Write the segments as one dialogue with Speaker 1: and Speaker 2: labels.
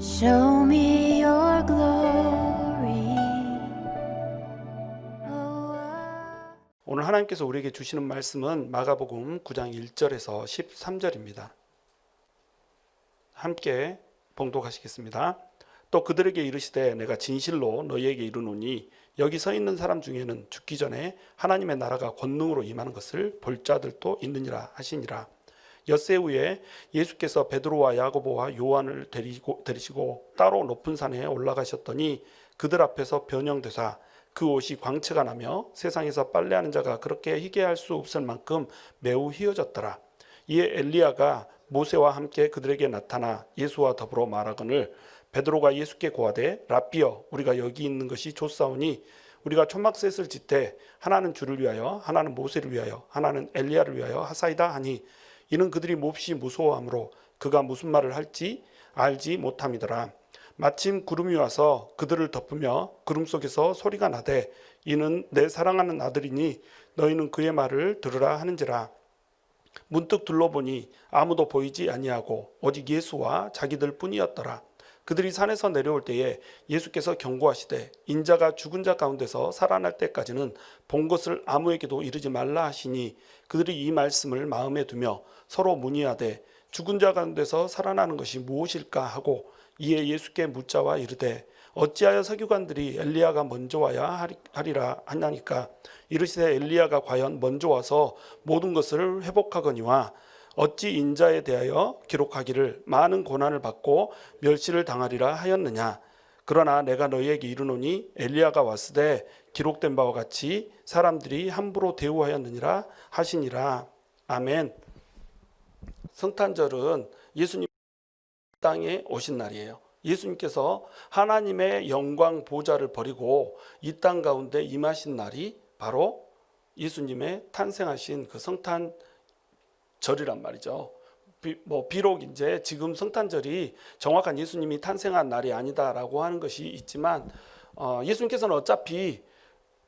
Speaker 1: Show me your glory.
Speaker 2: 오늘 하나님께서 우리에게 주시는 말씀은 마가복음 9장 1절에서 13절입니다. 함께 봉독하시겠습니다. 또 그들에게 이르시되 내가 진실로 너희에게 이르노니 여기 서 있는 사람 중에는 죽기 전에 하나님의 나라가 권능으로 임하는 것을 볼 자들도 있느니라 하시니라. 엿새 후에 예수께서 베드로와 야고보와 요한을 데리시고 따로 높은 산에 올라가셨더니 그들 앞에서 변형되사 그 옷이 광채가 나며 세상에서 빨래하는 자가 그렇게 희게 할 수 없을 만큼 매우 희어졌더라. 이에 엘리야가 모세와 함께 그들에게 나타나 예수와 더불어 말하거늘 베드로가 예수께 고하되 랍비여 우리가 여기 있는 것이 좋사오니 우리가 초막셋을 짓되 하나는 주를 위하여 하나는 모세를 위하여 하나는 엘리야를 위하여 하사이다 하니 이는 그들이 몹시 무서워하므로 그가 무슨 말을 할지 알지 못함이더라. 마침 구름이 와서 그들을 덮으며 구름 속에서 소리가 나되 이는 내 사랑하는 아들이니 너희는 그의 말을 들으라 하는지라. 문득 둘러보니 아무도 보이지 아니하고 오직 예수와 자기들 뿐이었더라. 그들이 산에서 내려올 때에 예수께서 경고하시되 인자가 죽은 자 가운데서 살아날 때까지는 본 것을 아무에게도 이르지 말라 하시니 그들이 이 말씀을 마음에 두며 서로 문의하되 죽은 자 가운데서 살아나는 것이 무엇일까 하고 이에 예수께 묻자와 이르되 어찌하여 서기관들이 엘리야가 먼저 와야 하리라 하나니까 이르시되 엘리야가 과연 먼저 와서 모든 것을 회복하거니와 어찌 인자에 대하여 기록하기를 많은 고난을 받고 멸시를 당하리라 하였느냐. 그러나 내가 너희에게 이르노니 엘리야가 왔으되 기록된 바와 같이 사람들이 함부로 대우하였느니라 하시니라. 아멘. 성탄절은 예수님 땅에 오신 날이에요. 예수님께서 하나님의 영광 보좌를 버리고 이 땅 가운데 임하신 날이 바로 예수님의 탄생하신 그 성탄절이란 말이죠. 비록 이제 지금 성탄절이 정확한 예수님이 탄생한 날이 아니다라고 하는 것이 있지만 예수님께서는 어차피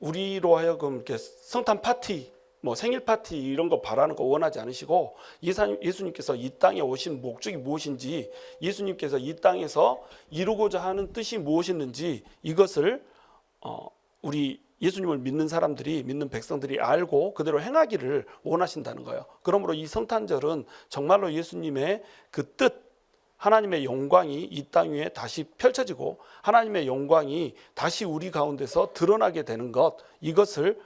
Speaker 2: 우리로 하여금 이렇게 성탄 파티 생일 파티 이런 거 바라는 거 원하지 않으시고 예수님께서 이 땅에 오신 목적이 무엇인지 예수님께서 이 땅에서 이루고자 하는 뜻이 무엇이었는지 이것을 우리 예수님을 믿는 사람들이 믿는 백성들이 알고 그대로 행하기를 원하신다는 거예요. 그러므로 이 성탄절은 정말로 예수님의 그 뜻 하나님의 영광이 이 땅 위에 다시 펼쳐지고 하나님의 영광이 다시 우리 가운데서 드러나게 되는 것 이것을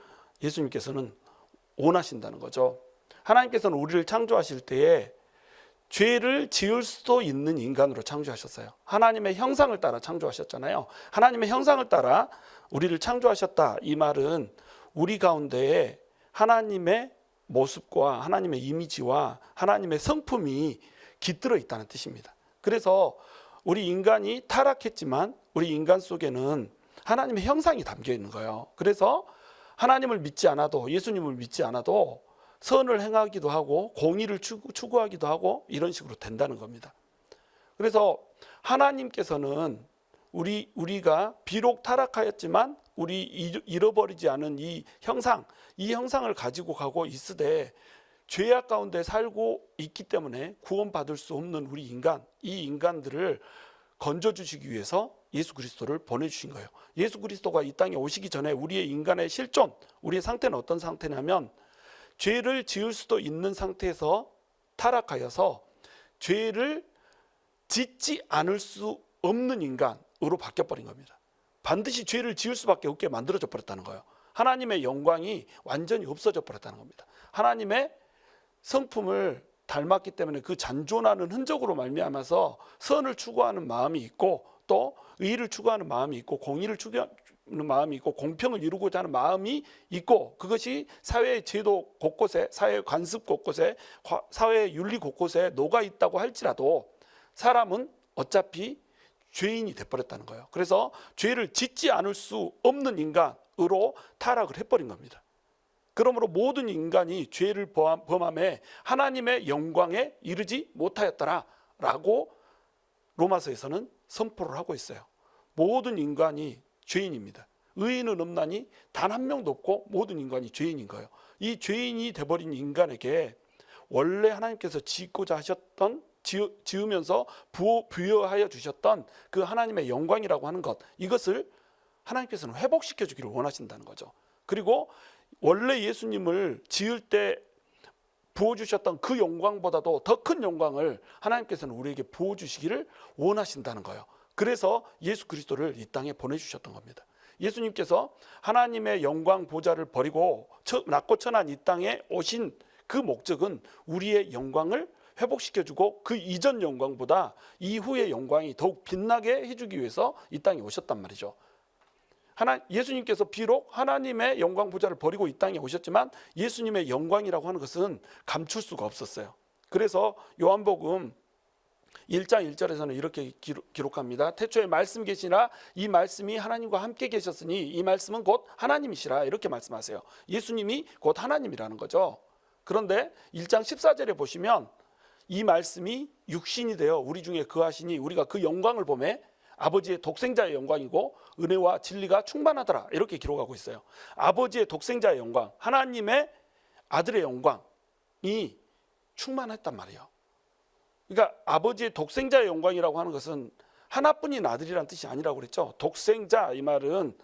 Speaker 2: 예수님께서는 원하신다는 거죠. 하나님께서는 우리를 창조하실 때에 죄를 지을 수도 있는 인간으로 창조하셨어요. 하나님의 형상을 따라 창조하셨잖아요. 하나님의 형상을 따라 우리를 창조하셨다. 이 말은 우리 가운데에 하나님의 모습과 하나님의 이미지와 하나님의 성품이 깃들어 있다는 뜻입니다. 그래서 우리 인간이 타락했지만 우리 인간 속에는 하나님의 형상이 담겨 있는 거예요. 그래서 하나님을 믿지 않아도 예수님을 믿지 않아도 선을 행하기도 하고 공의를 추구하기도 하고 이런 식으로 된다는 겁니다. 그래서 하나님께서는 우리가 비록 타락하였지만 우리 잃어버리지 않은 이 형상을 가지고 가고 있으되 죄악 가운데 살고 있기 때문에 구원받을 수 없는 우리 이 인간들을 건져주시기 위해서 예수 그리스도를 보내주신 거예요. 예수 그리스도가 이 땅에 오시기 전에 우리의 인간의 실존, 우리의 상태는 어떤 상태냐면 죄를 지을 수도 있는 상태에서 타락하여서 죄를 짓지 않을 수 없는 인간으로 바뀌어버린 겁니다. 반드시 죄를 지을 수밖에 없게 만들어져 버렸다는 거예요. 하나님의 영광이 완전히 없어져 버렸다는 겁니다. 하나님의 성품을 닮았기 때문에 그 잔존하는 흔적으로 말미암아서 선을 추구하는 마음이 있고 또 의를 추구하는 마음이 있고 공의를 추구하는 마음이 있고 공평을 이루고자 하는 마음이 있고 그것이 사회의 제도 곳곳에 사회의 관습 곳곳에 사회의 윤리 곳곳에 녹아 있다고 할지라도 사람은 어차피 죄인이 돼버렸다는 거예요. 그래서 죄를 짓지 않을 수 없는 인간으로 타락을 해버린 겁니다. 그러므로 모든 인간이 죄를 범함에 하나님의 영광에 이르지 못하였더라라고 로마서에서는 선포를 하고 있어요. 모든 인간이 죄인입니다. 의인은 없나니 단 한 명도 없고 모든 인간이 죄인인 거예요. 이 죄인이 돼버린 인간에게 원래 하나님께서 짓고자 하셨던 지으면서 부여하여 주셨던 그 하나님의 영광이라고 하는 것, 이것을 하나님께서는 회복시켜 주기를 원하신다는 거죠. 그리고 원래 예수님을 지을 때 부어주셨던 그 영광보다도 더 큰 영광을 하나님께서는 우리에게 부어주시기를 원하신다는 거예요. 그래서 예수 그리스도를 이 땅에 보내주셨던 겁니다. 예수님께서 하나님의 영광 보좌를 버리고 낮고 천한 이 땅에 오신 그 목적은 우리의 영광을 회복시켜주고 그 이전 영광보다 이후의 영광이 더욱 빛나게 해주기 위해서 이 땅에 오셨단 말이죠. 예수님께서 비록 하나님의 영광 보좌를 버리고 이 땅에 오셨지만 예수님의 영광이라고 하는 것은 감출 수가 없었어요. 그래서 요한복음 1장 1절에서는 이렇게 기록합니다. 태초에 말씀 계시나 이 말씀이 하나님과 함께 계셨으니 이 말씀은 곧 하나님이시라, 이렇게 말씀하세요. 예수님이 곧 하나님이라는 거죠. 그런데 1장 14절에 보시면 이 말씀이 육신이 되어 우리 중에 거하시니 우리가 그 영광을 보매 아버지의 독생자의 영광이고 은혜와 진리가 충만하더라, 이렇게 기록하고 있어요. 아버지의 독생자의 영광, 하나님의 아들의 영광이 충만했단 말이에요. 그러니까 아버지의 독생자의 영광이라고 하는 것은 하나뿐인 아들이란 뜻이 아니라고 그랬죠. 독생자, 이 말은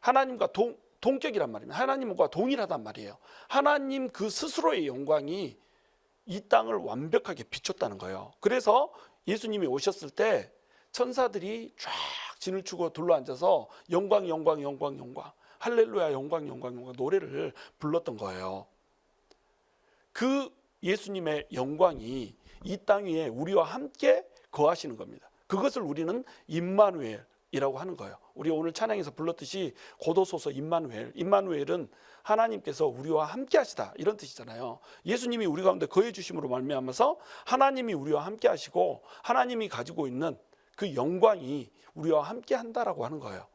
Speaker 2: 하나님과 동격이란 말입니다. 하나님과 동일하단 말이에요. 하나님 그 스스로의 영광이 이 땅을 완벽하게 비췄다는 거예요. 그래서 예수님이 오셨을 때 천사들이 쫙 진을 치고 둘러앉아서 영광 영광 영광 영광, 할렐루야 영광 영광 영광 노래를 불렀던 거예요. 그 예수님의 영광이 이 땅 위에 우리와 함께 거하시는 겁니다. 그것을 우리는 임마누엘이라고 하는 거예요. 우리 오늘 찬양에서 불렀듯이 고도소서 임마누엘, 임마누엘은 하나님께서 우리와 함께 하시다, 이런 뜻이잖아요. 예수님이 우리 가운데 거해 주심으로 말미암아서 하나님이 우리와 함께 하시고 하나님이 가지고 있는 그 영광이 우리와 함께 한다라고 하는 거예요.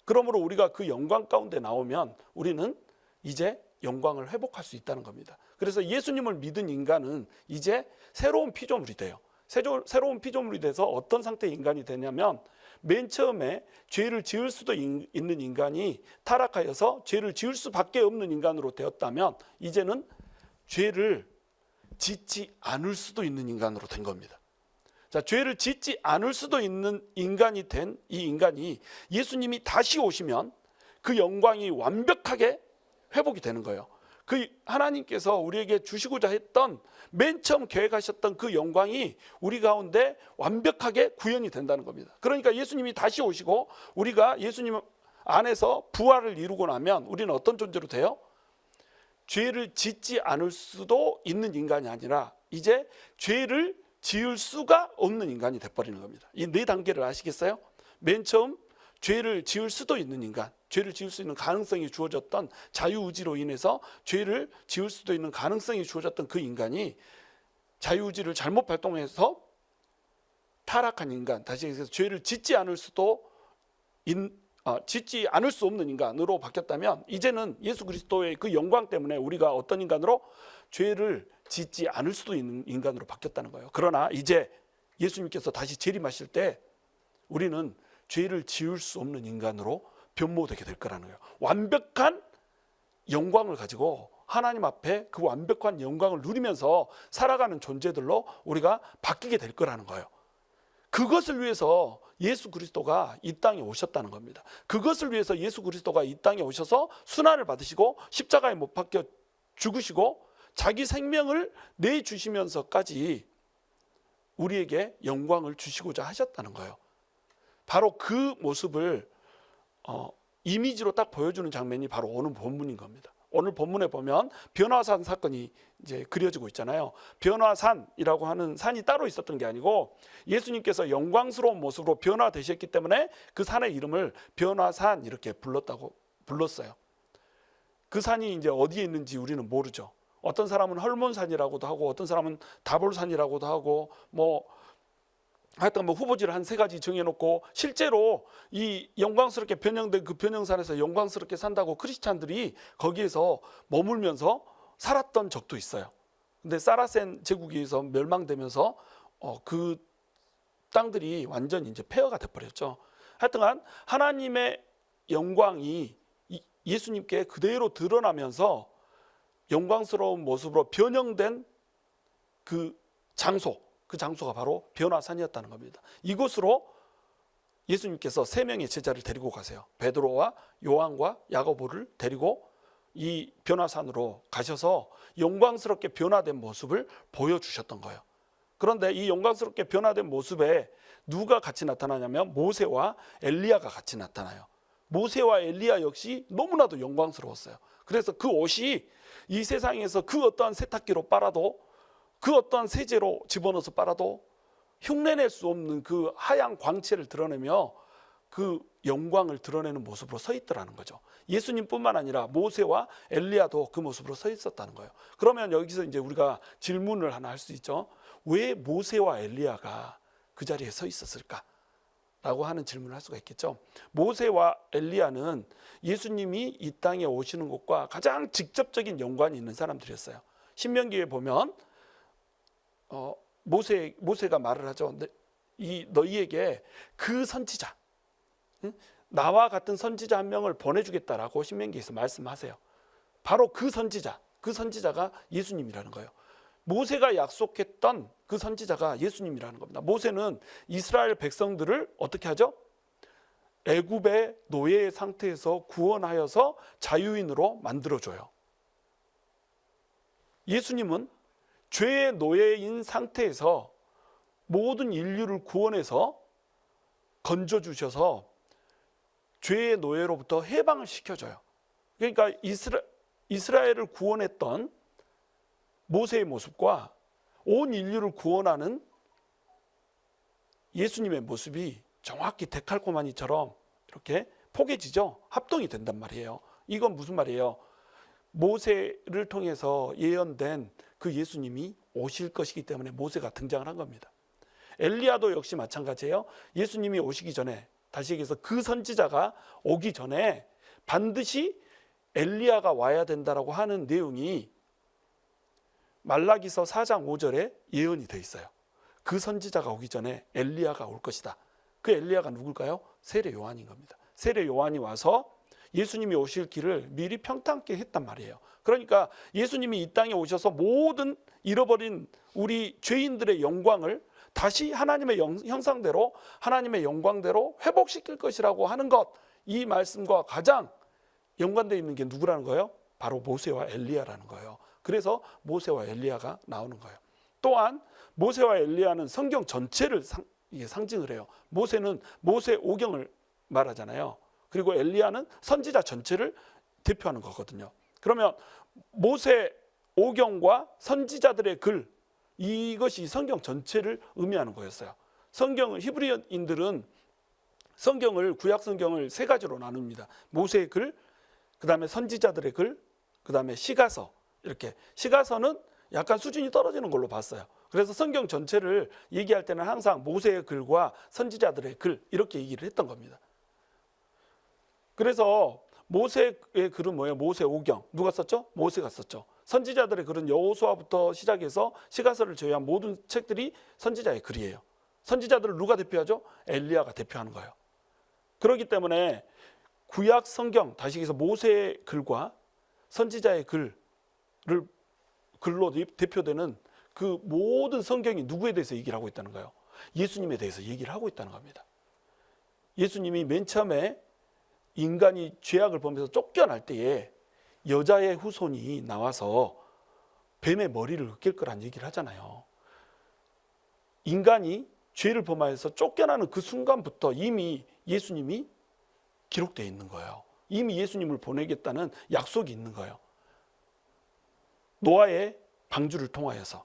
Speaker 2: 그러므로 우리가 그 영광 가운데 나오면 우리는 이제 영광을 회복할 수 있다는 겁니다. 그래서 예수님을 믿은 인간은 이제 새로운 피조물이 돼요. 새로운 피조물이 돼서 어떤 상태의 인간이 되냐면, 맨 처음에 죄를 지을 수도 있는 인간이 타락하여서 죄를 지을 수밖에 없는 인간으로 되었다면 이제는 죄를 짓지 않을 수도 있는 인간으로 된 겁니다. 자, 죄를 짓지 않을 수도 있는 인간이 된 이 인간이 예수님이 다시 오시면 그 영광이 완벽하게 회복이 되는 거예요. 그 하나님께서 우리에게 주시고자 했던 맨 처음 계획하셨던 그 영광이 우리 가운데 완벽하게 구현이 된다는 겁니다. 그러니까 예수님이 다시 오시고 우리가 예수님 안에서 부활을 이루고 나면 우리는 어떤 존재로 돼요? 죄를 짓지 않을 수도 있는 인간이 아니라 이제 죄를 지을 수가 없는 인간이 돼버리는 겁니다. 이 네 단계를 아시겠어요? 맨 처음 죄를 지을 수도 있는 인간, 죄를 지을 수 있는 가능성이 주어졌던 자유의지로 인해서 죄를 지을 수도 있는 가능성이 주어졌던 그 인간이 자유의지를 잘못 발동해서 타락한 인간, 다시 얘기해서 죄를 짓지 않을 수 없는 인간으로 바뀌었다면 이제는 예수 그리스도의 그 영광 때문에 우리가 어떤 인간으로? 죄를 짓지 않을 수도 있는 인간으로 바뀌었다는 거예요. 그러나 이제 예수님께서 다시 재림하실 때 우리는 죄를 지을 수 없는 인간으로 변모되게 될 거라는 거예요. 완벽한 영광을 가지고 하나님 앞에 그 완벽한 영광을 누리면서 살아가는 존재들로 우리가 바뀌게 될 거라는 거예요. 그것을 위해서 예수 그리스도가 이 땅에 오셨다는 겁니다. 그것을 위해서 예수 그리스도가 이 땅에 오셔서 순환을 받으시고 십자가에 못 박혀 죽으시고 자기 생명을 내주시면서까지 우리에게 영광을 주시고자 하셨다는 거예요. 바로 그 모습을 이미지로 딱 보여주는 장면이 바로 오늘 본문인 겁니다. 오늘 본문에 보면 변화산 사건이 이제 그려지고 있잖아요. 변화산이라고 하는 산이 따로 있었던 게 아니고 예수님께서 영광스러운 모습으로 변화되셨기 때문에 그 산의 이름을 변화산 이렇게 불렀어요. 그 산이 이제 어디에 있는지 우리는 모르죠. 어떤 사람은 헐몬산이라고도 하고 어떤 사람은 다볼산이라고도 하고 하여튼 후보지를 한 3가지 정해놓고 실제로 이 영광스럽게 변형된 그 변형산에서 영광스럽게 산다고 크리스찬들이 거기에서 머물면서 살았던 적도 있어요. 근데 사라센 제국에 의해서 멸망되면서 그 땅들이 완전히 이제 폐허가 돼버렸죠. 하여튼간 하나님의 영광이 예수님께 그대로 드러나면서 영광스러운 모습으로 변형된 그 장소, 그 장소가 바로 변화산이었다는 겁니다. 이곳으로 예수님께서 세 명의 제자를 데리고 가세요. 베드로와 요한과 야고보를 데리고 이 변화산으로 가셔서 영광스럽게 변화된 모습을 보여주셨던 거예요. 그런데 이 영광스럽게 변화된 모습에 누가 같이 나타나냐면 모세와 엘리야가 같이 나타나요. 모세와 엘리야 역시 너무나도 영광스러웠어요. 그래서 그 옷이 이 세상에서 그 어떠한 세탁기로 빨아도, 그 어떠한 세제로 집어넣어서 빨아도 흉내낼 수 없는 그 하얀 광채를 드러내며 그 영광을 드러내는 모습으로 서 있더라는 거죠. 예수님뿐만 아니라 모세와 엘리야도 그 모습으로 서 있었다는 거예요. 그러면 여기서 이제 우리가 질문을 하나 할 수 있죠. 왜 모세와 엘리야가 그 자리에 서 있었을까? 라고 하는 질문을 할 수가 있겠죠. 모세와 엘리야는 예수님이 이 땅에 오시는 것과 가장 직접적인 연관이 있는 사람들이었어요. 신명기에 보면 모세가 말을 하죠. 너희에게 그 선지자, 나와 같은 선지자 한 명을 보내주겠다라고 신명기에서 말씀하세요. 바로 그 선지자가 예수님이라는 거예요. 모세가 약속했던 그 선지자가 예수님이라는 겁니다. 모세는 이스라엘 백성들을 어떻게 하죠? 애굽의 노예의 상태에서 구원하여서 자유인으로 만들어줘요. 예수님은 죄의 노예인 상태에서 모든 인류를 구원해서 건져주셔서 죄의 노예로부터 해방을 시켜줘요. 그러니까 이스라엘을 구원했던 모세의 모습과 온 인류를 구원하는 예수님의 모습이 정확히 데칼코마니처럼 이렇게 포개지죠. 합동이 된단 말이에요. 이건 무슨 말이에요? 모세를 통해서 예언된 그 예수님이 오실 것이기 때문에 모세가 등장을 한 겁니다. 엘리야도 역시 마찬가지예요. 예수님이 오시기 전에, 다시 얘기해서 그 선지자가 오기 전에 반드시 엘리야가 와야 된다라고 하는 내용이 말라기서 4장 5절에 예언이 되어 있어요. 그 선지자가 오기 전에 엘리야가 올 것이다. 그 엘리야가 누굴까요? 세례 요한인 겁니다. 세례 요한이 와서 예수님이 오실 길을 미리 평탄케 했단 말이에요. 그러니까 예수님이 이 땅에 오셔서 모든 잃어버린 우리 죄인들의 영광을 다시 하나님의 형상대로, 하나님의 영광대로 회복시킬 것이라고 하는 것, 이 말씀과 가장 연관되어 있는 게 누구라는 거예요? 바로 모세와 엘리야라는 거예요. 그래서 모세와 엘리야가 나오는 거예요. 또한 모세와 엘리야는 성경 전체를 상징을 해요. 모세는 모세 오경을 말하잖아요. 그리고 엘리야는 선지자 전체를 대표하는 거거든요. 그러면 모세 오경과 선지자들의 글, 이것이 성경 전체를 의미하는 거였어요. 히브리인들은 성경을, 구약 성경을 세 가지로 나눕니다. 모세의 글, 그 다음에 선지자들의 글, 그 다음에 시가서. 이렇게 시가서는 약간 수준이 떨어지는 걸로 봤어요. 그래서 성경 전체를 얘기할 때는 항상 모세의 글과 선지자들의 글, 이렇게 얘기를 했던 겁니다. 그래서 모세의 글은 뭐예요? 모세 오경. 누가 썼죠? 모세가 썼죠. 선지자들의 글은 여호수아부터 시작해서 시가서를 제외한 모든 책들이 선지자의 글이에요. 선지자들을 누가 대표하죠? 엘리야가 대표하는 거예요. 그렇기 때문에 구약 성경, 다시 얘기해서 모세의 글과 선지자의 글로 대표되는 그 모든 성경이 누구에 대해서 얘기를 하고 있다는 거예요? 예수님에 대해서 얘기를 하고 있다는 겁니다. 예수님이 맨 처음에 인간이 죄악을 범해서 쫓겨날 때에 여자의 후손이 나와서 뱀의 머리를 꿰 거란 얘기를 하잖아요. 인간이 죄를 범하여서 쫓겨나는 그 순간부터 이미 예수님이 기록되어 있는 거예요. 이미 예수님을 보내겠다는 약속이 있는 거예요. 노아의 방주를 통하여서,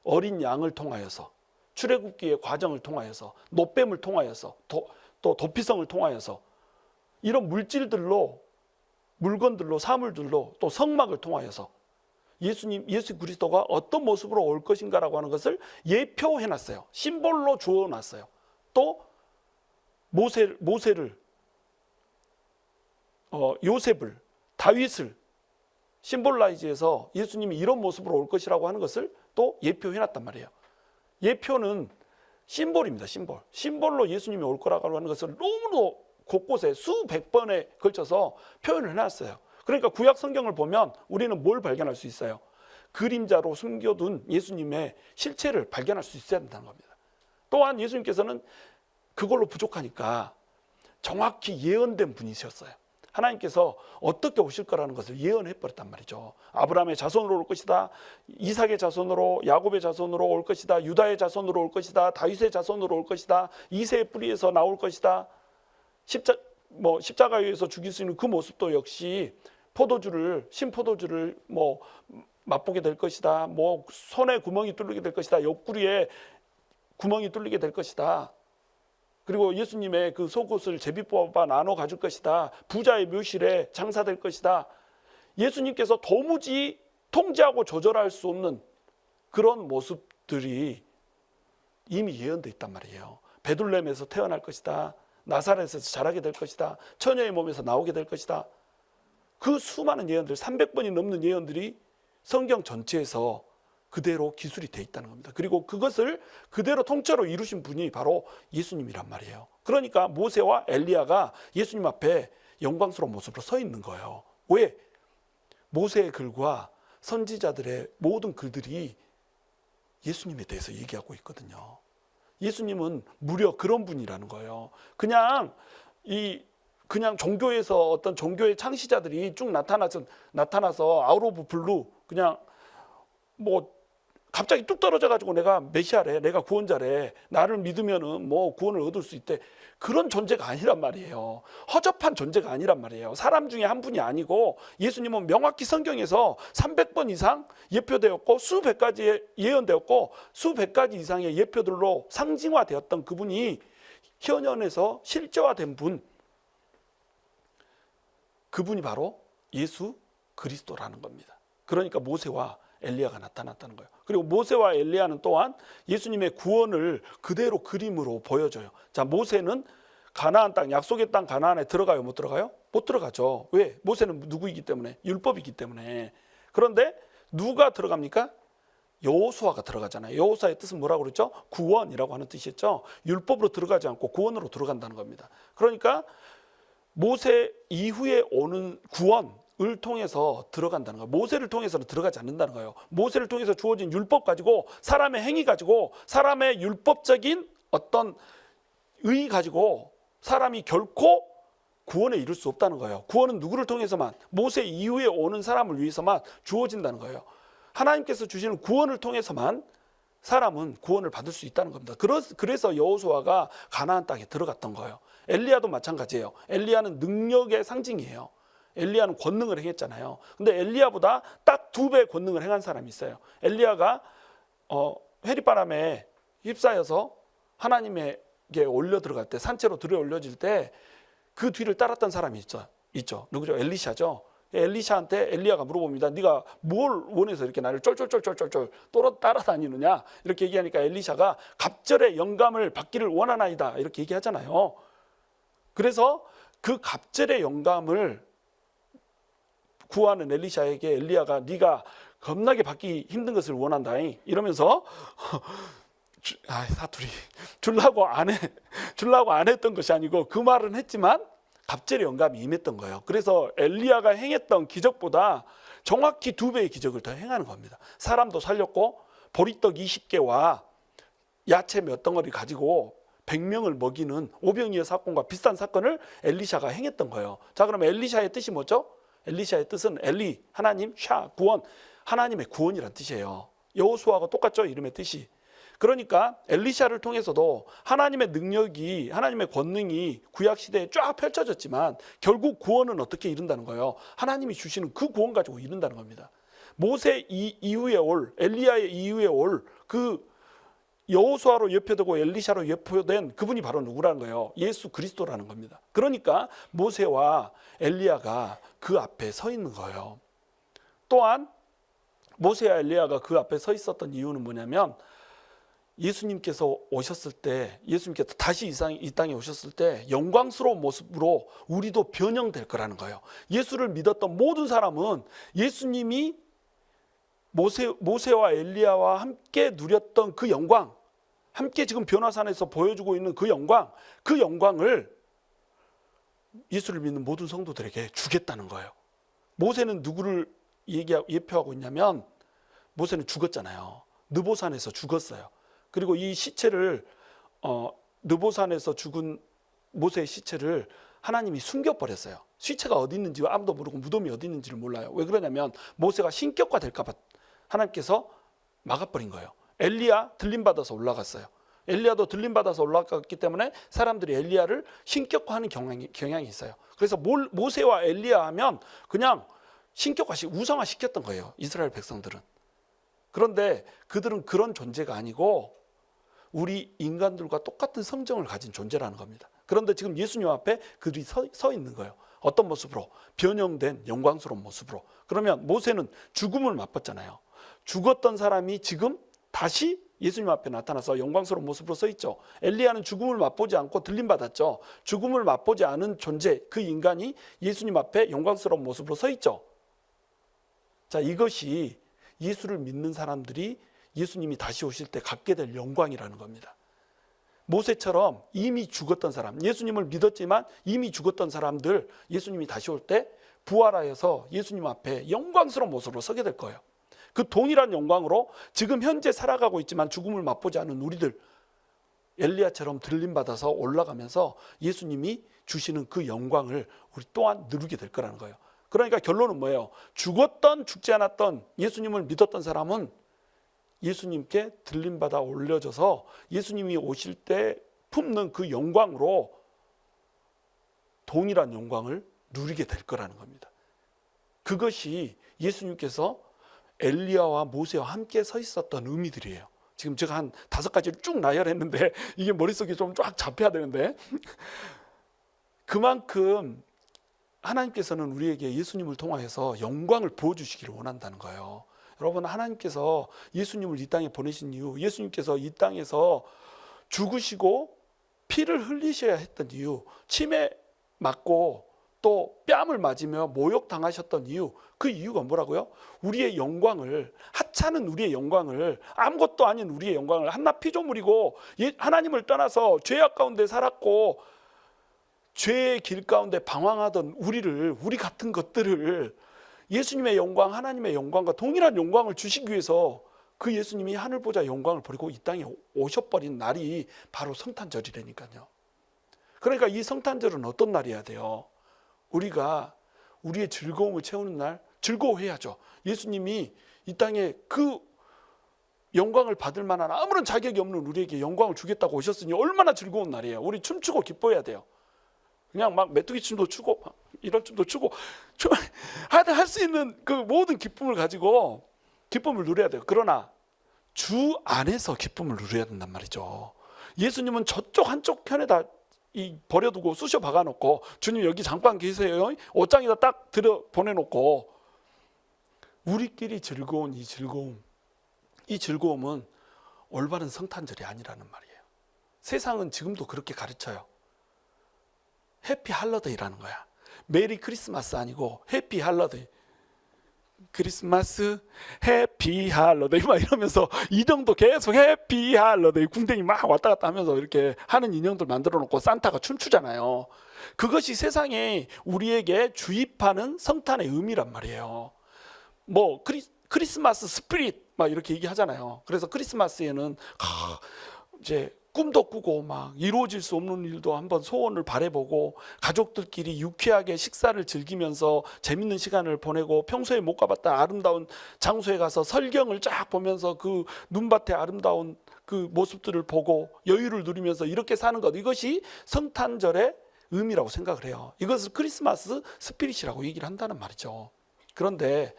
Speaker 2: 어린 양을 통하여서, 출애굽기의 과정을 통하여서, 노뱀을 통하여서, 또 도피성을 통하여서, 이런 물건들로, 사물들로, 또 성막을 통하여서 예수 그리스도가 어떤 모습으로 올 것인가라고 하는 것을 예표해놨어요. 심볼로 주어놨어요. 또 모세를, 요셉을, 다윗을 심볼라이즈해서 예수님이 이런 모습으로 올 것이라고 하는 것을 또 예표해놨단 말이에요. 예표는 심볼입니다. 심볼로 예수님이 올 거라고 하는 것을 너무나 곳곳에 수백 번에 걸쳐서 표현을 해놨어요. 그러니까 구약 성경을 보면 우리는 뭘 발견할 수 있어요? 그림자로 숨겨둔 예수님의 실체를 발견할 수 있어야 된다는 겁니다. 또한 예수님께서는 그걸로 부족하니까 정확히 예언된 분이셨어요. 하나님께서 어떻게 오실 거라는 것을 예언해 버렸단 말이죠. 아브라함의 자손으로 올 것이다. 이삭의 자손으로, 야곱의 자손으로 올 것이다. 유다의 자손으로 올 것이다. 다윗의 자손으로 올 것이다. 이새의 뿌리에서 나올 것이다. 십자가에 의해서 죽일 수 있는 그 모습도 역시 신포도주를 맛보게 될 것이다. 손에 구멍이 뚫리게 될 것이다. 옆구리에 구멍이 뚫리게 될 것이다. 그리고 예수님의 그 속옷을 제비 뽑아 나눠 가질 것이다. 부자의 묘실에 장사될 것이다. 예수님께서 도무지 통제하고 조절할 수 없는 그런 모습들이 이미 예언되어 있단 말이에요. 베들레헴에서 태어날 것이다. 나사렛에서 자라게 될 것이다. 처녀의 몸에서 나오게 될 것이다. 그 수많은 예언들, 300번이 넘는 예언들이 성경 전체에서 그대로 기술이 돼 있다는 겁니다. 그리고 그것을 그대로 통째로 이루신 분이 바로 예수님이란 말이에요. 그러니까 모세와 엘리야가 예수님 앞에 영광스러운 모습으로 서 있는 거예요. 왜? 모세의 글과 선지자들의 모든 글들이 예수님에 대해서 얘기하고 있거든요. 예수님은 무려 그런 분이라는 거예요. 그냥 종교에서 어떤 종교의 창시자들이 쭉 나타나서 아웃 오브 블루 그냥 갑자기 뚝 떨어져가지고 내가 메시아래, 내가 구원자래, 나를 믿으면은 구원을 얻을 수 있대. 그런 존재가 아니란 말이에요. 허접한 존재가 아니란 말이에요. 사람 중에 한 분이 아니고 예수님은 명확히 성경에서 300번 이상 예표되었고 수백 가지 예언되었고 수백 가지 이상의 예표들로 상징화되었던 그분이 현현에서 실제화된 분, 그분이 바로 예수 그리스도라는 겁니다. 그러니까 모세와 엘리야가 나타났다는 거예요. 그리고 모세와 엘리야는 또한 예수님의 구원을 그대로 그림으로 보여줘요. 자, 모세는 가나안 땅, 약속의 땅 가나안에 들어가요? 못 들어가요? 못 들어가죠. 왜? 모세는 누구이기 때문에? 율법이기 때문에. 그런데 누가 들어갑니까? 여호수아가 들어가잖아요. 여호수아의 뜻은 뭐라고 그랬죠? 구원이라고 하는 뜻이었죠. 율법으로 들어가지 않고 구원으로 들어간다는 겁니다. 그러니까 모세 이후에 오는 구원을 통해서 들어간다는 거예요. 모세를 통해서는 들어가지 않는다는 거예요. 모세를 통해서 주어진 율법 가지고, 사람의 행위 가지고, 사람의 율법적인 어떤 의 가지고 사람이 결코 구원에 이를 수 없다는 거예요. 구원은 누구를 통해서만, 모세 이후에 오는 사람을 위해서만 주어진다는 거예요. 하나님께서 주시는 구원을 통해서만 사람은 구원을 받을 수 있다는 겁니다. 그래서 여호수아가 가나안 땅에 들어갔던 거예요. 엘리야도 마찬가지예요. 엘리야는 능력의 상징이에요. 엘리야는 권능을 행했잖아요. 근데 엘리야보다 딱 2배 권능을 행한 사람이 있어요. 엘리야가 회리바람에 휩싸여서 하나님에게 올려 들어갈 때, 산채로 들어 올려질 때 그 뒤를 따랐던 사람이 있죠. 누구죠? 엘리샤죠. 엘리샤한테 엘리야가 물어봅니다. 네가 뭘 원해서 이렇게 나를 쫄쫄쫄쫄쫄 따라다니느냐? 이렇게 얘기하니까 엘리샤가 갑절의 영감을 받기를 원하나이다. 이렇게 얘기하잖아요. 그래서 그 갑절의 영감을 구하는 엘리샤에게 엘리야가 네가 겁나게 받기 힘든 것을 원한다잉 이러면서 사투리 주려고 안 했던 것이 아니고 그 말은 했지만 갑절의 영감이 임했던 거예요. 그래서 엘리야가 행했던 기적보다 정확히 2배의 기적을 더 행하는 겁니다. 사람도 살렸고 보리떡 20개와 야채 몇 덩어리 가지고 100명을 먹이는 오병이어 사건과 비슷한 사건을 엘리샤가 행했던 거예요. 자, 그럼 엘리샤의 뜻이 뭐죠? 엘리샤의 뜻은 엘리, 하나님, 샤, 구원, 하나님의 구원이란 뜻이에요. 여호수아가 똑같죠, 이름의 뜻이. 그러니까 엘리샤를 통해서도 하나님의 능력이, 하나님의 권능이 구약시대에 쫙 펼쳐졌지만 결국 구원은 어떻게 이룬다는 거예요? 하나님이 주시는 그 구원 가지고 이룬다는 겁니다. 모세 이후에 올, 엘리야의 이후에 올 그 여호수아로 예표되고 엘리샤로 예표된 그분이 바로 누구라는 거예요? 예수 그리스도라는 겁니다. 그러니까 모세와 엘리야가 그 앞에 서 있는 거예요. 또한 모세와 엘리야가 그 앞에 서 있었던 이유는 뭐냐면 예수님께서 오셨을 때, 예수님께서 다시 이 땅에 오셨을 때 영광스러운 모습으로 우리도 변형될 거라는 거예요. 예수를 믿었던 모든 사람은 예수님이 모세와 엘리야와 함께 누렸던 그 영광, 함께 지금 변화산에서 보여주고 있는 그 영광을 예수를 믿는 모든 성도들에게 주겠다는 거예요. 모세는 누구를 예표하고 있냐면 모세는 죽었잖아요. 느보산에서 죽었어요. 그리고 이 시체를 느보산에서 죽은 모세의 시체를 하나님이 숨겨버렸어요. 시체가 어디 있는지 아무도 모르고 무덤이 어디 있는지를 몰라요. 왜 그러냐면 모세가 신격화 될까 봐 하나님께서 막아버린 거예요. 엘리야 들림받아서 올라갔어요. 엘리야도 들림받아서 올라갔기 때문에 사람들이 엘리야를 신격화하는 경향이 있어요. 그래서 모세와 엘리야 하면 그냥 우상화 시켰던 거예요. 이스라엘 백성들은. 그런데 그들은 그런 존재가 아니고 우리 인간들과 똑같은 성정을 가진 존재라는 겁니다. 그런데 지금 예수님 앞에 그들이 서 있는 거예요. 어떤 모습으로? 변형된 영광스러운 모습으로. 그러면 모세는 죽음을 맛봤잖아요. 죽었던 사람이 지금 다시 예수님 앞에 나타나서 영광스러운 모습으로 서 있죠. 엘리야는 죽음을 맛보지 않고 들림받았죠. 죽음을 맛보지 않은 존재, 그 인간이 예수님 앞에 영광스러운 모습으로 서 있죠. 자, 이것이 예수를 믿는 사람들이 예수님이 다시 오실 때 갖게 될 영광이라는 겁니다. 모세처럼 이미 죽었던 사람, 예수님을 믿었지만 이미 죽었던 사람들, 예수님이 다시 올 때 부활하여서 예수님 앞에 영광스러운 모습으로 서게 될 거예요. 그 동일한 영광으로 지금 현재 살아가고 있지만 죽음을 맛보지 않은 우리들, 엘리야처럼 들림받아서 올라가면서 예수님이 주시는 그 영광을 우리 또한 누리게 될 거라는 거예요. 그러니까 결론은 뭐예요? 죽었던 죽지 않았던 예수님을 믿었던 사람은 예수님께 들림받아 올려져서 예수님이 오실 때 품는 그 영광으로 동일한 영광을 누리게 될 거라는 겁니다. 그것이 예수님께서 엘리야와 모세와 함께 서 있었던 의미들이에요. 지금 제가 한 5가지를 쭉 나열했는데 이게 머릿속에 좀 쫙 잡혀야 되는데 그만큼 하나님께서는 우리에게 예수님을 통하여서 영광을 부어주시기를 원한다는 거예요. 여러분, 하나님께서 예수님을 이 땅에 보내신 이유, 예수님께서 이 땅에서 죽으시고 피를 흘리셔야 했던 이유, 침에 맞고 또 뺨을 맞으며 모욕당하셨던 이유, 그 이유가 뭐라고요? 우리의 영광을, 하찮은 우리의 영광을, 아무것도 아닌 우리의 영광을, 한낱 피조물이고 하나님을 떠나서 죄악 가운데 살았고 죄의 길 가운데 방황하던 우리 같은 것들을 예수님의 영광, 하나님의 영광과 동일한 영광을 주시기 위해서 그 예수님이 하늘보좌 영광을 버리고 이 땅에 오셔버린 날이 바로 성탄절이라니까요. 그러니까 이 성탄절은 어떤 날이어야 돼요? 우리가 우리의 즐거움을 채우는 날, 즐거워해야죠. 예수님이 이 땅에 그 영광을 받을 만한 아무런 자격이 없는 우리에게 영광을 주겠다고 오셨으니 얼마나 즐거운 날이에요. 우리 춤추고 기뻐해야 돼요. 그냥 막 메뚜기 춤도 추고 이런 춤도 추고 하여튼 할 수 있는 그 모든 기쁨을 가지고 기쁨을 누려야 돼요. 그러나 주 안에서 기쁨을 누려야 된단 말이죠. 예수님은 저쪽 한쪽 편에다 버려두고 쑤셔 박아놓고 주님 여기 잠깐 계세요. 옷장에다 딱 들여 보내놓고 우리끼리 즐거운 이 즐거움은 올바른 성탄절이 아니라는 말이에요. 세상은 지금도 그렇게 가르쳐요. 해피 할러데이라는 거야. 메리 크리스마스 아니고 해피 할러데이. 크리스마스 해피 할러데이 막 이러면서 인형도 계속 해피 할러데이 궁뎅이 막 왔다 갔다 하면서 이렇게 하는 인형들 만들어 놓고 산타가 춤추잖아요. 그것이 세상에 우리에게 주입하는 성탄의 의미란 말이에요. 뭐 크리스마스 스피릿 막 이렇게 얘기하잖아요. 그래서 크리스마스에는 이제 꿈도 꾸고 막 이루어질 수 없는 일도 한번 소원을 바라보고 가족들끼리 유쾌하게 식사를 즐기면서 재밌는 시간을 보내고 평소에 못 가봤던 아름다운 장소에 가서 설경을 쫙 보면서 그 눈밭의 아름다운 그 모습들을 보고 여유를 누리면서 이렇게 사는 것, 이것이 성탄절의 의미라고 생각을 해요. 이것을 크리스마스 스피릿이라고 얘기를 한다는 말이죠. 그런데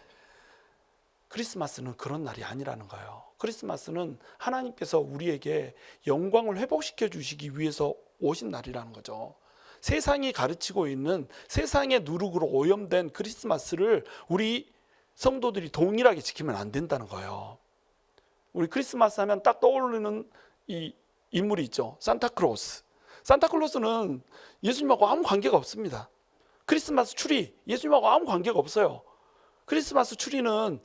Speaker 2: 크리스마스는 그런 날이 아니라는 거예요. 크리스마스는 하나님께서 우리에게 영광을 회복시켜 주시기 위해서 오신 날이라는 거죠. 세상이 가르치고 있는 세상의 누룩으로 오염된 크리스마스를 우리 성도들이 동일하게 지키면 안 된다는 거예요. 우리 크리스마스 하면 딱 떠오르는 이 인물이 있죠. 산타클로스. 산타클로스는 예수님하고 아무 관계가 없습니다. 크리스마스 추리, 예수님하고 아무 관계가 없어요. 크리스마스 추리는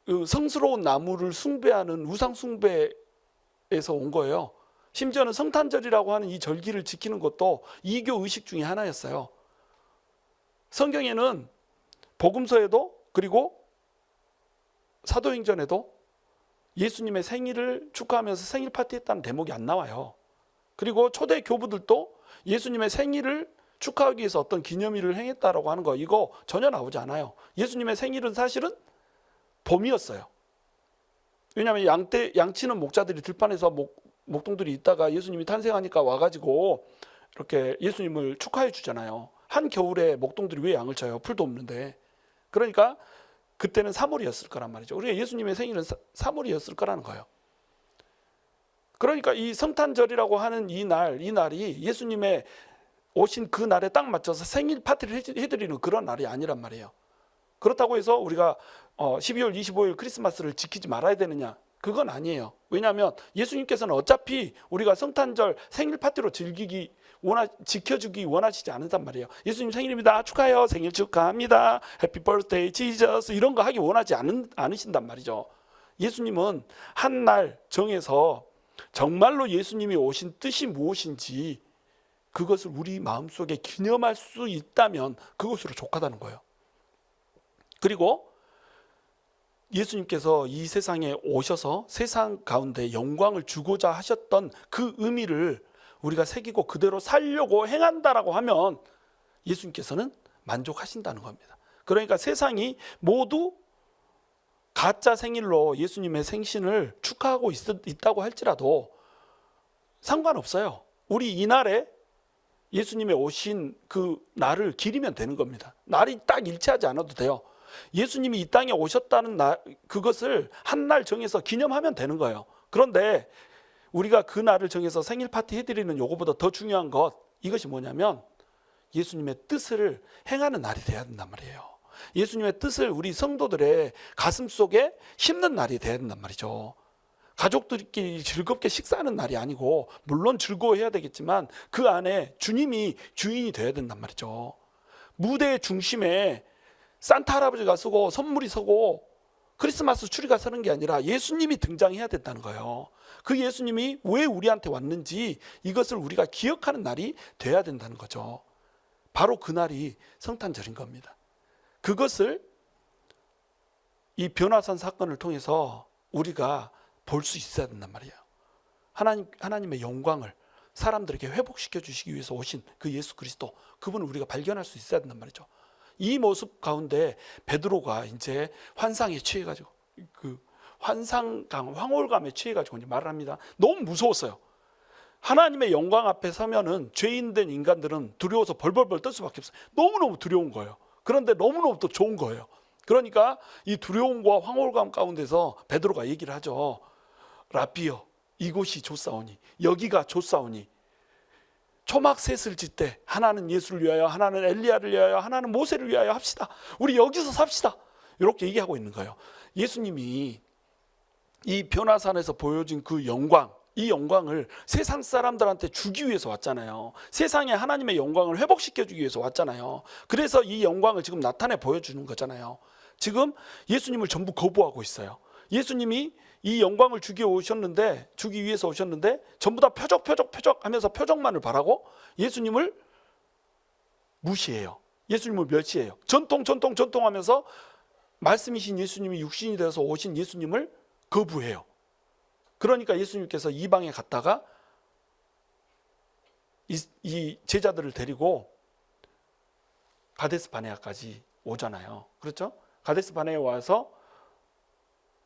Speaker 2: 그 성스러운 나무를 숭배하는 우상 숭배에서 온 거예요. 심지어는 성탄절이라고 하는 이 절기를 지키는 것도 이교 의식 중에 하나였어요. 성경에는 복음서에도 그리고 사도행전에도 예수님의 생일을 축하하면서 생일 파티했다는 대목이 안 나와요. 그리고 초대 교부들도 예수님의 생일을 축하하기 위해서 어떤 기념일을 행했다라고 하는 거 이거 전혀 나오지 않아요. 예수님의 생일은 사실은 봄이었어요. 왜냐하면 양치는 목자들이 들판에서 목동들이 있다가 예수님이 탄생하니까 와가지고 이렇게 예수님을 축하해 주잖아요. 한겨울에 목동들이 왜 양을 쳐요? 풀도 없는데. 그러니까 그때는 3월이었을 거란 말이죠. 우리가 예수님의 생일은 3월이었을 거라는 거예요. 그러니까 이 성탄절이라고 하는 이 날이 예수님의 오신 그 날에 딱 맞춰서 생일 파티를 해드리는 그런 날이 아니란 말이에요. 그렇다고 해서 우리가 12월 25일 크리스마스를 지키지 말아야 되느냐? 그건 아니에요. 왜냐하면 예수님께서는 어차피 우리가 성탄절 생일 파티로 지켜주기 원하시지 않는단 말이에요. 예수님 생일입니다. 축하해요. 생일 축하합니다. 해피 버스데이 지저스 이런 거 하기 원하지 않으신단 말이죠. 예수님은 한 날 정해서 정말로 예수님이 오신 뜻이 무엇인지 그것을 우리 마음속에 기념할 수 있다면 그것으로 족하다는 거예요. 그리고 예수님께서 이 세상에 오셔서 세상 가운데 영광을 주고자 하셨던 그 의미를 우리가 새기고 그대로 살려고 행한다라고 하면 예수님께서는 만족하신다는 겁니다. 그러니까 세상이 모두 가짜 생일로 예수님의 생신을 축하하고 있다고 할지라도 상관없어요. 우리 이날에 예수님의 오신 그 날을 기리면 되는 겁니다. 날이 딱 일치하지 않아도 돼요. 예수님이 이 땅에 오셨다는 그것을 한 날 정해서 기념하면 되는 거예요. 그런데 우리가 그 날을 정해서 생일 파티 해드리는 요거보다 더 중요한 것 이것이 뭐냐면 예수님의 뜻을 행하는 날이 돼야 된단 말이에요. 예수님의 뜻을 우리 성도들의 가슴 속에 심는 날이 돼야 된단 말이죠. 가족들끼리 즐겁게 식사하는 날이 아니고 물론 즐거워해야 되겠지만 그 안에 주님이 주인이 돼야 된단 말이죠. 무대의 중심에 산타 할아버지가 서고 선물이 서고 크리스마스 추리가 서는 게 아니라 예수님이 등장해야 된다는 거예요. 그 예수님이 왜 우리한테 왔는지 이것을 우리가 기억하는 날이 돼야 된다는 거죠. 바로 그 날이 성탄절인 겁니다. 그것을 이 변화산 사건을 통해서 우리가 볼 수 있어야 된단 말이에요. 하나님의 영광을 사람들에게 회복시켜 주시기 위해서 오신 그 예수 그리스도 그분을 우리가 발견할 수 있어야 된단 말이죠. 이 모습 가운데 베드로가 이제 환상에 취해가지고 그 황홀감에 취해가지고 이제 말을 합니다. 너무 무서웠어요. 하나님의 영광 앞에 서면은 죄인된 인간들은 두려워서 벌벌벌 떨 수밖에 없어요. 너무너무 두려운 거예요. 그런데 너무너무 또 좋은 거예요. 그러니까 이 두려움과 황홀감 가운데서 베드로가 얘기를 하죠. 라비여 이곳이 좋사오니 여기가 좋사오니 초막셋을 짓되 하나는 예수를 위하여 하나는 엘리야를 위하여 하나는 모세를 위하여 합시다. 우리 여기서 삽시다. 이렇게 얘기하고 있는 거예요. 예수님이 이 변화산에서 보여준 그 영광 이 영광을 세상 사람들한테 주기 위해서 왔잖아요. 세상에 하나님의 영광을 회복시켜주기 위해서 왔잖아요. 그래서 이 영광을 지금 나타내 보여주는 거잖아요. 지금 예수님을 전부 거부하고 있어요. 예수님이 이 영광을 주기 위해서 오셨는데 전부 다 표적 하면서 표적만을 바라고 예수님을 무시해요. 예수님을 멸시해요. 전통 하면서 말씀이신 예수님이 육신이 되어서 오신 예수님을 거부해요. 그러니까 예수님께서 이방에 갔다가 이 제자들을 데리고 가데스 바네아까지 오잖아요. 그렇죠? 가데스 바네아에 와서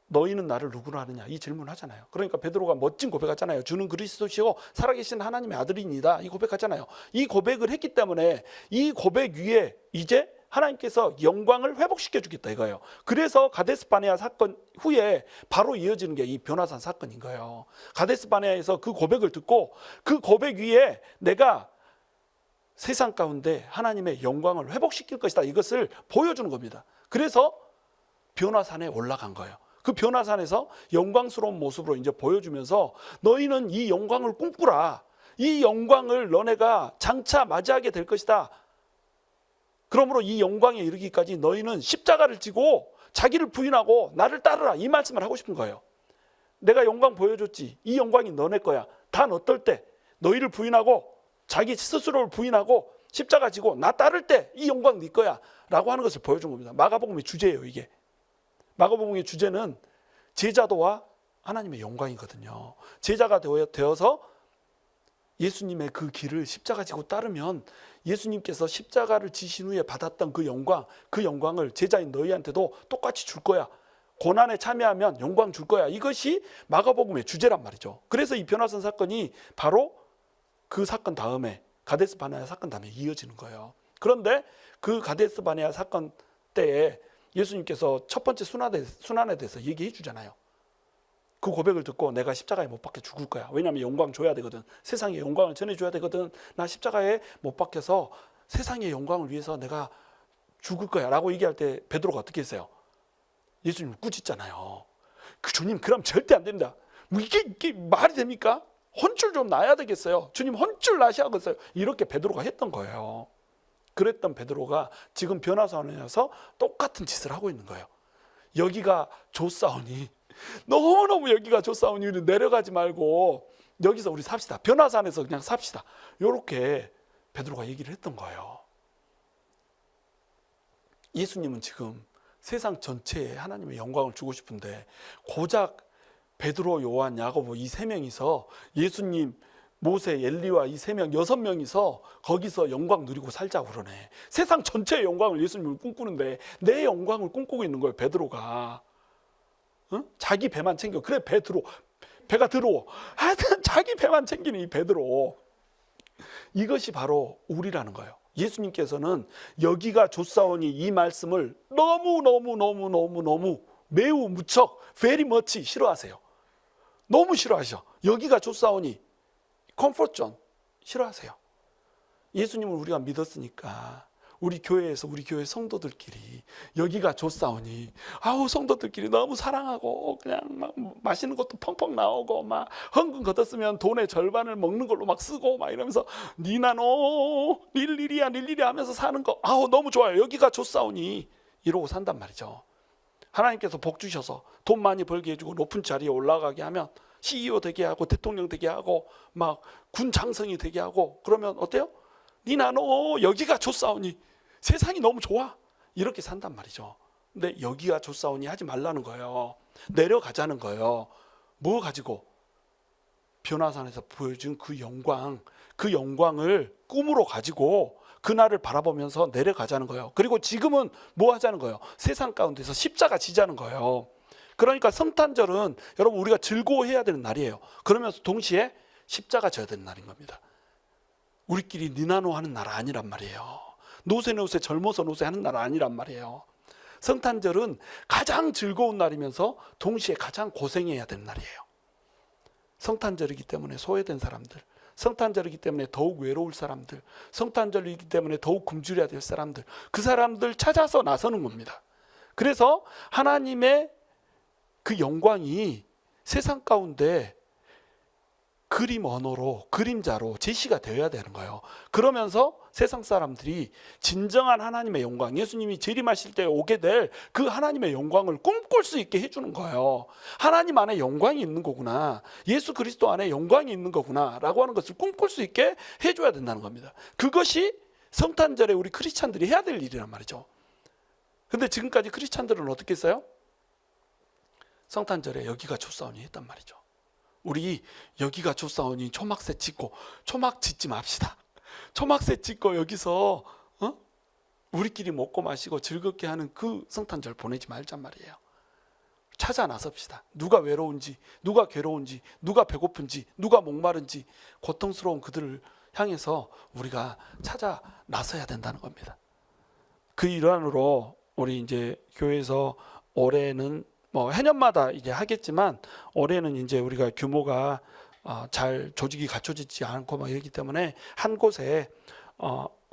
Speaker 2: 너희는 나를 누구로 하느냐 이 질문을 하잖아요. 그러니까 베드로가 멋진 고백하잖아요. 주는 그리스도시고 살아계신 하나님의 아들이니다 이 고백하잖아요. 이 고백을 했기 때문에 이 고백 위에 이제 하나님께서 영광을 회복시켜 주겠다 이거예요. 그래서 가데스 바네아 사건 후에 바로 이어지는 게 이 변화산 사건인 거예요. 가데스 바네아에서 그 고백을 듣고 그 고백 위에 내가 세상 가운데 하나님의 영광을 회복시킬 것이다 이것을 보여주는 겁니다. 그래서 변화산에 올라간 거예요. 그 변화산에서 영광스러운 모습으로 이제 보여주면서 너희는 이 영광을 꿈꾸라. 이 영광을 너네가 장차 맞이하게 될 것이다. 그러므로 이 영광에 이르기까지 너희는 십자가를 지고 자기를 부인하고 나를 따르라. 이 말씀을 하고 싶은 거예요. 내가 영광 보여줬지. 이 영광이 너네 거야. 단 어떨 때 너희를 부인하고 자기 스스로를 부인하고 십자가 지고 나 따를 때 이 영광 네 거야. 라고 하는 것을 보여준 겁니다. 마가복음의 주제예요 이게. 마가복음의 주제는 제자도와 하나님의 영광이거든요. 제자가 되어서 예수님의 그 길을 십자가 지고 따르면 예수님께서 십자가를 지신 후에 받았던 그 영광을 제자인 너희한테도 똑같이 줄 거야. 고난에 참여하면 영광 줄 거야. 이것이 마가복음의 주제란 말이죠. 그래서 이 변화선 사건이 바로 그 사건 다음에 가데스 바네아 사건 다음에 이어지는 거예요. 그런데 그 가데스 바네아 사건 때에 예수님께서 첫 번째 순환에 대해서 얘기해 주잖아요. 그 고백을 듣고 내가 십자가에 못 박혀 죽을 거야. 왜냐하면 영광 줘야 되거든. 세상에 영광을 전해줘야 되거든. 나 십자가에 못 박혀서 세상의 영광을 위해서 내가 죽을 거야 라고 얘기할 때 베드로가 어떻게 했어요? 예수님을 꾸짖잖아요. 주님 그럼 절대 안 됩니다. 뭐 이게 말이 됩니까? 혼줄 좀 나야 되겠어요. 주님 혼줄 나셔야겠어요. 이렇게 베드로가 했던 거예요. 그랬던 베드로가 지금 변화선에서 똑같은 짓을 하고 있는 거예요. 여기가 좋사오니 너무너무 여기가 좋사오니 내려가지 말고 여기서 우리 삽시다. 변화산에서 그냥 삽시다. 이렇게 베드로가 얘기를 했던 거예요. 예수님은 지금 세상 전체에 하나님의 영광을 주고 싶은데 고작 베드로, 요한, 야고보 이 세 명이서 예수님, 모세, 엘리와 이 세 명, 6명이서 거기서 영광 누리고 살자고 그러네. 세상 전체의 영광을 예수님을 꿈꾸는데 내 영광을 꿈꾸고 있는 거예요, 베드로가. 응? 자기 배만 챙겨. 그래, 베드로. 배가 더러워. 하여튼 자기 배만 챙기는 이 베드로. 이것이 바로 우리라는 거예요. 예수님께서는 여기가 좋사오니 이 말씀을 너무 매우 무척 very much 싫어하세요. 너무 싫어하셔. 여기가 좋사오니 컴포트 존 싫어하세요. 예수님을 우리가 믿었으니까 우리 교회에서 우리 교회 성도들끼리 여기가 좋사오니 성도들끼리 너무 사랑하고 그냥 막 맛있는 것도 펑펑 나오고 막 헌금 걷었으면 돈의 절반을 먹는 걸로 막 쓰고 막 이러면서 니나노 릴리리야 하면서 사는 거 너무 좋아요. 여기가 좋사오니 이러고 산단 말이죠. 하나님께서 복 주셔서 돈 많이 벌게 해주고 높은 자리에 올라가게 하면 CEO 되게 하고 대통령 되게 하고 막 군 장성이 되게 하고 그러면 어때요? 니나노 여기가 좋사오니 세상이 너무 좋아 이렇게 산단 말이죠. 근데 여기가 좋사오니 하지 말라는 거예요. 내려가자는 거예요. 뭐 가지고? 변화산에서 보여준 그 영광을 꿈으로 가지고 그날을 바라보면서 내려가자는 거예요. 그리고 지금은 뭐 하자는 거예요? 세상 가운데서 십자가 지자는 거예요. 그러니까 성탄절은 여러분 우리가 즐거워해야 되는 날이에요. 그러면서 동시에 십자가 져야 되는 날인 겁니다. 우리끼리 니나노 하는 날 아니란 말이에요. 노세 젊어서 노세 하는 날 아니란 말이에요. 성탄절은 가장 즐거운 날이면서 동시에 가장 고생해야 되는 날이에요. 성탄절이기 때문에 소외된 사람들, 성탄절이기 때문에 더욱 외로울 사람들, 성탄절이기 때문에 더욱 굶주려야 될 사람들, 그 사람들 찾아서 나서는 겁니다. 그래서 하나님의 그 영광이 세상 가운데 그림 언어로, 그림자로 제시가 되어야 되는 거예요. 그러면서 세상 사람들이 진정한 하나님의 영광, 예수님이 재림하실 때 오게 될 그 하나님의 영광을 꿈꿀 수 있게 해주는 거예요. 하나님 안에 영광이 있는 거구나, 예수 그리스도 안에 영광이 있는 거구나 라고 하는 것을 꿈꿀 수 있게 해줘야 된다는 겁니다. 그것이 성탄절에 우리 크리스찬들이 해야 될 일이란 말이죠. 근데 지금까지 크리스찬들은 어떻게 했어요? 성탄절에 여기가 좋사오니 했단 말이죠. 우리 여기가 좋사오니 초막새 짓고, 초막 짓지 맙시다. 초막새 짓고 여기서 우리끼리 먹고 마시고 즐겁게 하는 그 성탄절 보내지 말잔 말이에요. 찾아 나섭시다. 누가 외로운지, 누가 괴로운지, 누가 배고픈지, 누가 목마른지 고통스러운 그들을 향해서 우리가 찾아 나서야 된다는 겁니다. 그 일환으로 우리 이제 교회에서 올해는 뭐 해년마다 이제 하겠지만 올해는 이제 우리가 규모가 잘 조직이 갖춰지지 않고 막 이러기 때문에 한 곳에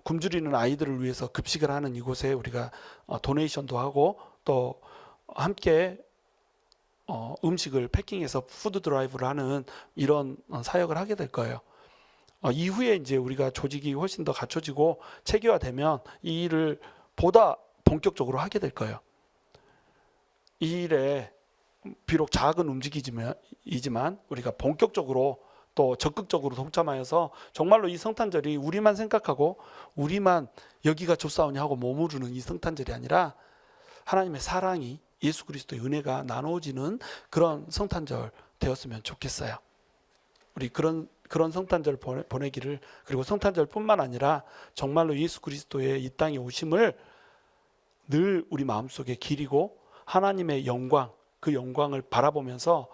Speaker 2: 굶주리는 아이들을 위해서 급식을 하는 이곳에 우리가 도네이션도 하고 또 함께 음식을 패킹해서 푸드 드라이브를 하는 이런 사역을 하게 될 거예요. 이후에 이제 우리가 조직이 훨씬 더 갖춰지고 체계화되면 이 일을 보다 본격적으로 하게 될 거예요. 이 일에 비록 작은 움직이지만 우리가 본격적으로 또 적극적으로 동참하여서 정말로 이 성탄절이 우리만 생각하고 우리만 여기가 좋사오니 하고 머무르는 이 성탄절이 아니라 하나님의 사랑이 예수 그리스도의 은혜가 나누어지는 그런 성탄절 되었으면 좋겠어요. 우리 그런 성탄절 보내기를, 그리고 성탄절뿐만 아니라 정말로 예수 그리스도의 이 땅에 오심을 늘 우리 마음속에 기리고 하나님의 영광, 그 영광을 바라보면서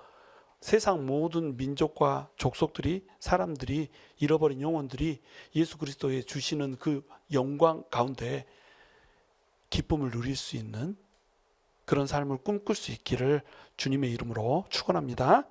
Speaker 2: 세상 모든 민족과 족속들이, 사람들이, 잃어버린 영혼들이 예수 그리스도의 주시는 그 영광 가운데 기쁨을 누릴 수 있는 그런 삶을 꿈꿀 수 있기를 주님의 이름으로 축원합니다.